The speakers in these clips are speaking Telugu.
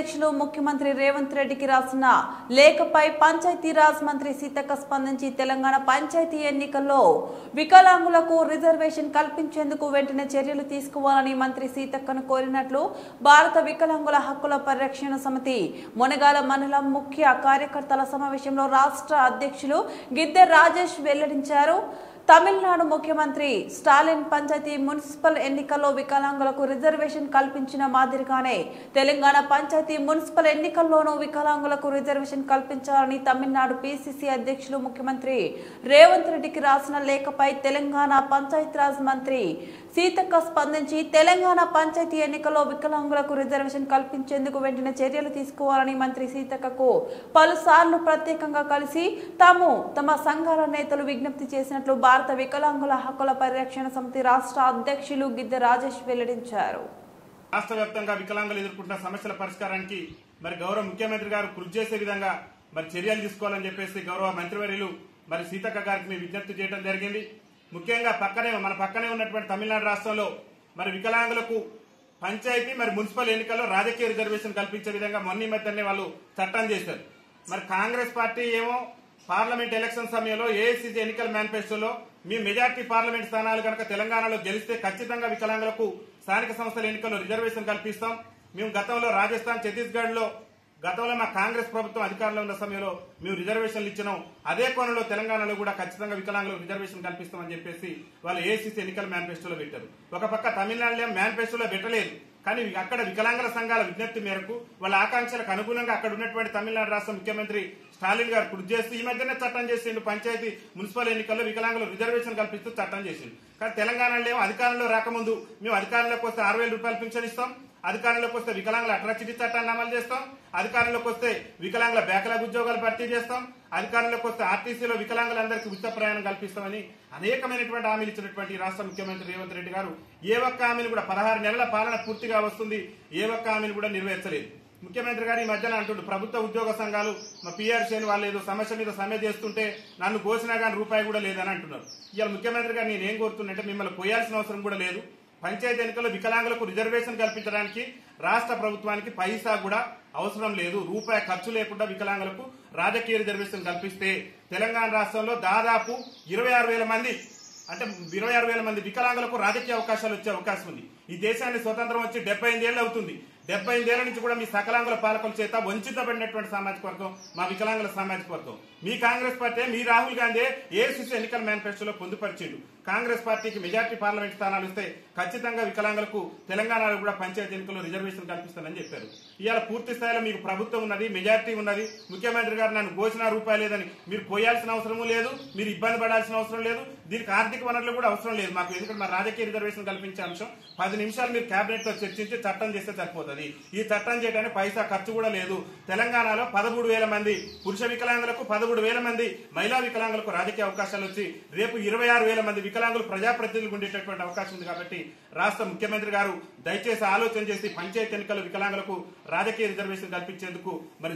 అధ్యక్షులు ముఖ్యమంత్రి రేవంత్ రెడ్డికి రాసిన లేఖపై పంచాయతీరాజ్ మంత్రి సీతక్క స్పందించి తెలంగాణ పంచాయతీ ఎన్నికల్లో వికలాంగులకు రిజర్వేషన్ కల్పించేందుకు వెంటనే చర్యలు తీసుకోవాలని మంత్రి సీతక్కను కోరినట్లు భారత వికలాంగుల హక్కుల పరిరక్షణ సమితి మునగాల మండలం ముఖ్య కార్యకర్తల సమావేశంలో రాష్ట్ర అధ్యక్షులు గిద్దె రాజేష్ వెల్లడించారు. తమిళనాడు ముఖ్యమంత్రి స్టాలిన్ పంచాయతీ మున్సిపల్ ఎన్నికల్లో వికలాంగులకు రిజర్వేషన్ కల్పించిన మాదిరిగానే తెలంగాణ పంచాయతీ మున్సిపల్ ఎన్నికల్లోనూ వికలాంగులకు రిజర్వేషన్ కల్పించాలని తమిళనాడు పిసిసి అధ్యక్షులు ముఖ్యమంత్రి రేవంత్ రెడ్డికి రాసిన లేఖపై తెలంగాణ పంచాయతీరాజ్ మంత్రి సీతక్క స్పందించి తెలంగాణ పంచాయతీ ఎన్నికల్లో వికలాంగులకు రిజర్వేషన్ కల్పించేందుకు వెంటనే చర్యలు తీసుకోవాలని మంత్రి సీతక్కకు పలుసార్లు ప్రత్యేకంగా కలిసి తమ సంఘాల నేతలు విజ్ఞప్తి చేసినట్లు భారత వికలాంగుల హక్కుల పరిరక్షణ సమితి రాష్ట్ర అధ్యక్షులు గిద్దె రాజేష్ వెల్లడించారు. రాష్ట్ర వ్యాప్తంగా వికలాంగులు ఎదుర్కొంటున్న సమస్యల పరిష్కారానికి గౌరవ ముఖ్యమంత్రి గారు కృషి చేసే విధంగా చర్యలు తీసుకోవాలని చెప్పేసి గౌరవ మంత్రివర్యులు సీతక్క గారికి విజ్ఞప్తి చేయడం జరిగింది. ముఖ్యంగా మన పక్కనే ఉన్నటువంటి తమిళనాడు రాష్ట్రంలో వికలాంగులకు పంచాయతీ మున్సిపల్ ఎన్నికల్లో రాజకీయ రిజర్వేషన్ కల్పించే విధంగా మొన్న మధ్యనే వాళ్ళు చట్టం చేశారు. కాంగ్రెస్ పార్టీ ఏమో పార్లమెంట్ ఎలక్షన్ సమయంలో ఏఐసీసీ ఎన్నికల మేనిఫెస్టోలో మేము మెజార్టీ పార్లమెంట్ స్థానాలు కనుక తెలంగాణలో గెలిస్తే ఖచ్చితంగా వికలాంగులకు స్థానిక సంస్థల ఎన్నికల్లో రిజర్వేషన్ కల్పిస్తాం. మేము గతంలో రాజస్థాన్, ఛత్తీస్గఢ్ లో గతంలో మా కాంగ్రెస్ ప్రభుత్వం అధికారంలో ఉన్న సమయంలో మేము రిజర్వేషన్లు ఇచ్చినాం. అదే కోణంలో తెలంగాణలో కూడా ఖచ్చితంగా వికలాంగులకు రిజర్వేషన్ కల్పిస్తామని చెప్పేసి వాళ్ళు ఏఐసీసీ ఎన్నికల మేనిఫెస్టోలో పెట్టారు. ఒక పక్క తమిళనాడులో మేనిఫెస్టోలో పెట్టలేదు, కానీ అక్కడ వికలాంగుల సంఘాల విజ్ఞప్తి మేరకు వాళ్ళ ఆకాంక్షలకు అనుగుణంగా అక్కడ ఉన్నటువంటి తమిళనాడు రాష్ట్ర ముఖ్యమంత్రి స్టాలిన్ గారు కృషి చేస్తూ ఈ మధ్యనే చట్టం చేసిండు. పంచాయతీ మున్సిపల్ ఎన్నికల్లో వికలాంగులు రిజర్వేషన్ కల్పిస్తూ చట్టం చేసిండు. కానీ తెలంగాణలో అధికారంలో రాకముందు మేము అధికారంలోకి వస్తే 6,000 రూపాయలు పెన్షన్ ఇస్తాం, అధికారంలోకి వస్తే వికలాంగుల అట్రాసిటీ చట్టాన్ని అమలు చేస్తాం, అధికారంలోకి వస్తే వికలాంగుల బ్యాక్లాగ్ ఉద్యోగాలు భర్తీ చేస్తాం, అధికారంలోకి వస్తే ఆర్టీసీలో వికలాంగులందరికీ ఉచిత ప్రయాణం కల్పిస్తామని అనేకమైనటువంటి హామీలు ఇచ్చినటువంటి రాష్ట్ర ముఖ్యమంత్రి రేవంత్ రెడ్డి గారు ఏ ఒక్క హామీని కూడా 16 నెలల పాలన పూర్తిగా వస్తుంది, ఏ ఒక్క హామీని కూడా నెరవేర్చలేదు. ముఖ్యమంత్రి గారు ఈ మధ్యన అంటుండు ప్రభుత్వ ఉద్యోగ సంఘాలు మా పీఆర్సీని వాళ్ళు ఏదో సమస్య మీద సమ్మె చేస్తుంటే నన్ను కోసినా కానీ రూపాయి కూడా లేదని అంటున్నారు. ఇవాళ ముఖ్యమంత్రి గారు నేను ఏం కోరుతున్నంటే మిమ్మల్ని పోయాల్సిన అవసరం కూడా లేదు. పంచాయతీ ఎన్నికల్లో వికలాంగులకు రిజర్వేషన్ కల్పించడానికి రాష్ట్ర ప్రభుత్వానికి పైసా కూడా అవసరం లేదు. రూపాయి ఖర్చు లేకుండా వికలాంగులకు రాజకీయ రిజర్వేషన్ కల్పిస్తే తెలంగాణ రాష్ట్రంలో దాదాపు 26,000 మంది అంటే 26,000 మంది వికలాంగులకు రాజకీయ అవకాశాలు వచ్చే అవకాశం ఉంది. ఈ దేశాన్ని స్వతంత్రం వచ్చి 75 ఏళ్ళు అవుతుంది. 75 ఏళ్ల నుంచి కూడా మీ సకలాంగుల పాలకుల చేత వంచితపడినటువంటి సామాజిక వర్గం మా వికలాంగుల సామాజిక వర్గం. మీ కాంగ్రెస్ పార్టీ, మీ రాహుల్ గాంధీ ఏఐసీసీ ఎన్నికల మేనిఫెస్టోలో పొందుపరిచిండు. కాంగ్రెస్ పార్టీకి మెజార్టీ పార్లమెంట్ స్థానాలు ఇస్తే ఖచ్చితంగా వికలాంగులకు తెలంగాణలో కూడా పంచాయతీ ఎన్నికల్లో రిజర్వేషన్ కల్పిస్తానని చెప్పారు. ఇవాళ పూర్తి స్థాయిలో మీకు ప్రభుత్వం ఉన్నది, మెజార్టీ ఉన్నది. ముఖ్యమంత్రి గారు నన్ను ఘోషణ రూపాయి లేదని మీరు పోయాల్సిన అవసరమూ లేదు, మీరు ఇబ్బంది పడాల్సిన అవసరం లేదు, దీనికి ఆర్థిక వనరులు కూడా అవసరం లేదు మాకు. ఎందుకంటే మా రాజకీయ రిజర్వేషన్ కల్పించే అంశం 10 నిమిషాలు మీరు కేబినెట్ తో చర్చించి చట్టం చేస్తే సరిపోతుంది. ఈ చట్టం చేయడానికి పైసా ఖర్చు కూడా లేదు. తెలంగాణలో 13,000 మంది పురుష వికలాంగులకు, 13,000 మంది మహిళా వికలాంగులకు రాజకీయ అవకాశాలు వచ్చి రేపు 26,000 మంది వికలాంగులు ప్రజాప్రతినిధులు ఉండేటటువంటి అవకాశం ఉంది. కాబట్టి రాష్ట్ర ముఖ్యమంత్రి గారు దయచేసి ఆలోచన చేసి పంచాయతీ ఎన్నికల వికలాంగులకు రాజకీయ రిజర్వేషన్ కల్పించేందుకు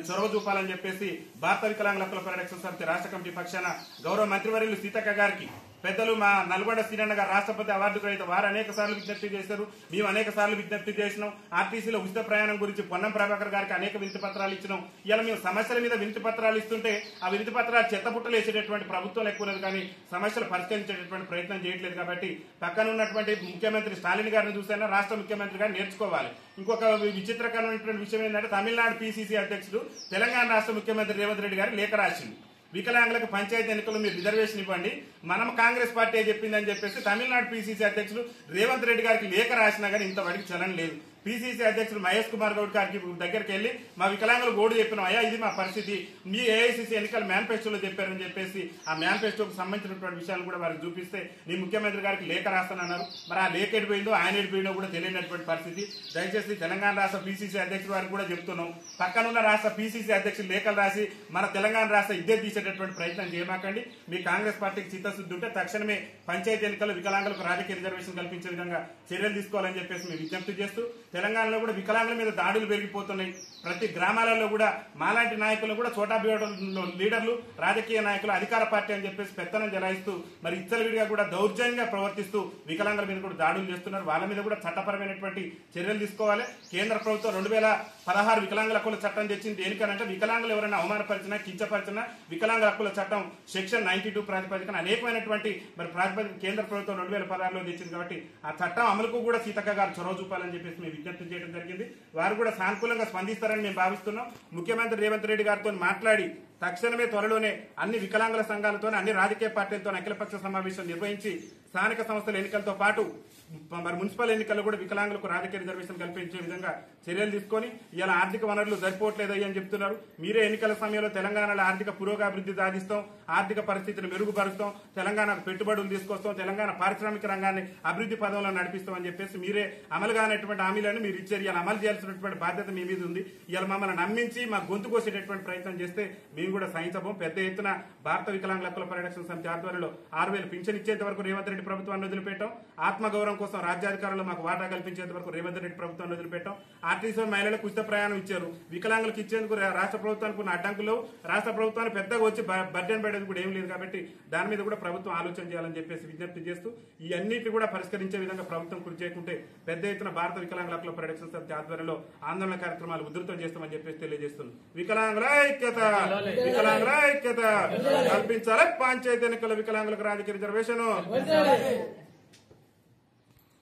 చొరవ చూపాలని చెప్పేసి భారత వికలాంగుల హక్కుల పరిరక్షణ సమితి రాష్ట్ర కమిటీ పక్షాన గౌరవ మంత్రివర్యులు సీతక్క గారికి, పెద్దలు మా నల్గొండ శ్రీరన్న గారు రాష్ట్రపతి అవార్డు గ్రహీత, వారు అనేక సార్లు విజ్ఞప్తి చేశారు, మేము అనేక సార్లు విజ్ఞప్తి చేసినాం. ఆర్టీసీలో ఉచిత ప్రయాణం గురించి పొన్నం ప్రభాకర్ గారికి అనేక వినతి పత్రాలు ఇచ్చినాం. ఇలా మేము సమస్యల మీద వినతి పత్రాలు ఇస్తుంటే ఆ వినతి పత్రాలు చెత్తపుట్టలు వేసేటటువంటి ప్రభుత్వం ఎక్కువ ఉన్నది, కానీ సమస్యలు పరిష్కరించేటటువంటి ప్రయత్నం చేయట్లేదు. కాబట్టి పక్కన ఉన్నటువంటి ముఖ్యమంత్రి స్టాలిన్ గారిని చూసైనా రాష్ట్ర ముఖ్యమంత్రి గారు నేర్చుకోవాలి. ఇంకొక విచిత్రకరమైనటువంటి విషయం ఏంటంటే తమిళనాడు పిసిసి అధ్యక్షుడు తెలంగాణ రాష్ట్ర ముఖ్యమంత్రి రేవంత్ రెడ్డి గారు లేఖ రాసింది. వికలాంగులకు పంచాయతీ ఎన్నికల్లో మీరు రిజర్వేషన్ ఇవ్వండి, మనం కాంగ్రెస్ పార్టీ చెప్పిందని చెప్పేసి తమిళనాడు పిసిసి అధ్యక్షుడు రేవంత్ రెడ్డి గారికి లేఖ రాసినా కానీ ఇంతవరకు చలనం లేదు. పిసిసి అధ్యక్షుడు మహేష్ కుమార్ గౌడ్ గారికి దగ్గరికి వెళ్లి మా వికలాంగులు గోడు చెప్పినాం, అయ్యా ఇది మా పరిస్థితి, మీ ఏఐసీసీ ఎన్నికల మేనిఫెస్టోలో చెప్పారని చెప్పేసి ఆ మేనిఫెస్టోకి సంబంధించినటువంటి విషయాలు కూడా వారికి చూపిస్తే నీ ముఖ్యమంత్రి గారికి లేఖ రాస్తానన్నారు. మరి ఆ లేఖ ఎడిపోయిందో ఆయన ఎడిపోయిందో కూడా తెలియనటువంటి పరిస్థితి. దయచేసి తెలంగాణ రాష్ట్ర పిసిసి అధ్యక్షుడు వారికి కూడా చెప్తున్నాం, పక్కనున్న రాష్ట్ర పిసిసి అధ్యక్షులు లేఖలు రాసి మన తెలంగాణ రాష్ట్ర ఇద్దరు తీసేటటువంటి ప్రయత్నం చేయమాకండి. మీ కాంగ్రెస్ పార్టీకి చిత్తశుద్ధి ఉంటే తక్షణమే పంచాయతీ ఎన్నికల్లో వికలాంగులకు రాజకీయ రిజర్వేషన్ కల్పించే విధంగా చర్యలు తీసుకోవాలని చెప్పేసి మేము విజ్ఞప్తి చేస్తూ, తెలంగాణలో కూడా వికలాంగుల మీద దాడులు పెరిగిపోతున్నాయి. ప్రతి గ్రామాలలో కూడా మాలాంటి నాయకులు కూడా చోటా లీడర్లు, రాజకీయ నాయకులు అధికార పార్టీ అని చెప్పేసి పెత్తనం జలాయిస్తూ ఇచ్చలవిడిగా కూడా దౌర్జన్యంగా ప్రవర్తిస్తూ వికలాంగుల మీద కూడా దాడులు చేస్తున్నారు. వాళ్ళ మీద కూడా చట్టపరమైనటువంటి చర్యలు తీసుకోవాలి. కేంద్ర ప్రభుత్వం 16 వికలాంగుల హక్కుల చట్టం తెచ్చింది దేనికనంటే వికలాంగులు ఎవరైనా అవమానపరిచినా కించపరిచినా వికలాంగుల హక్కుల చట్టం సెక్షన్ 92 ప్రాతిపదికన అనేకమైనటువంటి మరి ప్రాతిపదిక కేంద్ర ప్రభుత్వం 2016లో తెచ్చింది కాబట్టి ఆ చట్టం అమలుకు కూడా సీతక్క గారు చొరవ చూపాలని చెప్పేసి మేము విజ్ఞప్తి చేయడం జరిగింది. వారు కూడా సానుకూలంగా స్పందిస్తారని మేము భావిస్తున్నాం. ముఖ్యమంత్రి రేవంత్ రెడ్డి గారితో మాట్లాడి తక్షణమే త్వరలోనే అన్ని వికలాంగుల సంఘాలతో అన్ని రాజకీయ పార్టీలతో అఖిలపక్ష సమావేశం నిర్వహించి స్థానిక సంస్థల ఎన్నికలతో పాటు మరి మున్సిపల్ ఎన్నికల్లో కూడా వికలాంగులకు రాజకీయ రిజర్వేషన్ కల్పించే విధంగా చర్యలు తీసుకొని ఇలా ఆర్థిక వనరులు సరిపోవట్లేదని అని చెప్తున్నారు. మీరే ఎన్నికల సమయంలో తెలంగాణలో ఆర్థిక పురోగభివృద్ధి సాధిస్తాం, ఆర్థిక పరిస్థితిని మెరుగుపరుస్తాం, తెలంగాణకు పెట్టుబడులు తీసుకొస్తాం, తెలంగాణ పారిశ్రామిక రంగాన్ని అభివృద్ధి పదంలో నడిపిస్తాం అని చెప్పేసి మీరే అమలు కానటువంటి హామీలను మీరు ఇచ్చారు. ఇలా అమలు చేయాల్సినటువంటి బాధ్యత మీ మీద ఉంది. ఇలా మమ్మల్ని నమ్మించి మా గొంతు కోసేటటువంటి ప్రయత్నం చేస్తే మేము కూడా సహించబోం. పెద్ద ఎత్తున భారత వికలాంగుల హక్కుల పరిరక్షణ సమితి ఆధ్వర్యంలో 6,000 పింఛన్ ఇచ్చేంత వరకు రేవంత్ రెడ్డి ప్రభుత్వాన్ని వదిలిపెట్టాం. ఆత్మగౌరవం కోసం రాజ్యాధికారంలో మాకు వాటా కల్పించేంత వరకు రేవంత్ రెడ్డి ప్రభుత్వాన్ని వదిలిపెట్టాం. ఆర్టీసీ మహిళలకు ఉచిత ప్రయాణం ఇచ్చారు. వికలాంగులకు ఇచ్చేందుకు రాష్ట్ర ప్రభుత్వానికి ఉన్న అడ్డంకులు రాష్ట్ర ప్రభుత్వాన్ని పెద్దగా వచ్చి బడ్జెట్ పడేది కూడా ఏం లేదు కాబట్టి దాని మీద కూడా ప్రభుత్వం ఆలోచన చేయాలని చెప్పేసి విజ్ఞప్తి చేస్తూ ఈ అన్నింటినీ కూడా పరిష్కరించే విధంగా ప్రభుత్వం కృషి చేయకుంటే పెద్ద ఎత్తున భారత వికలాంగుల హక్కుల పరిరక్షణ సమితి ఆధ్వర్యంలో ఆందోళన కార్యక్రమాలు ఉధృతం చేస్తామని చెప్పేసి తెలియజేస్తుంది. వికలాంగుల ఐక్యత, వికలాంగుల ఐక్యత కల్పించాలి. పంచాయతీ ఎన్నికల వికలాంగులకు రాజకీయ రిజర్వేషన్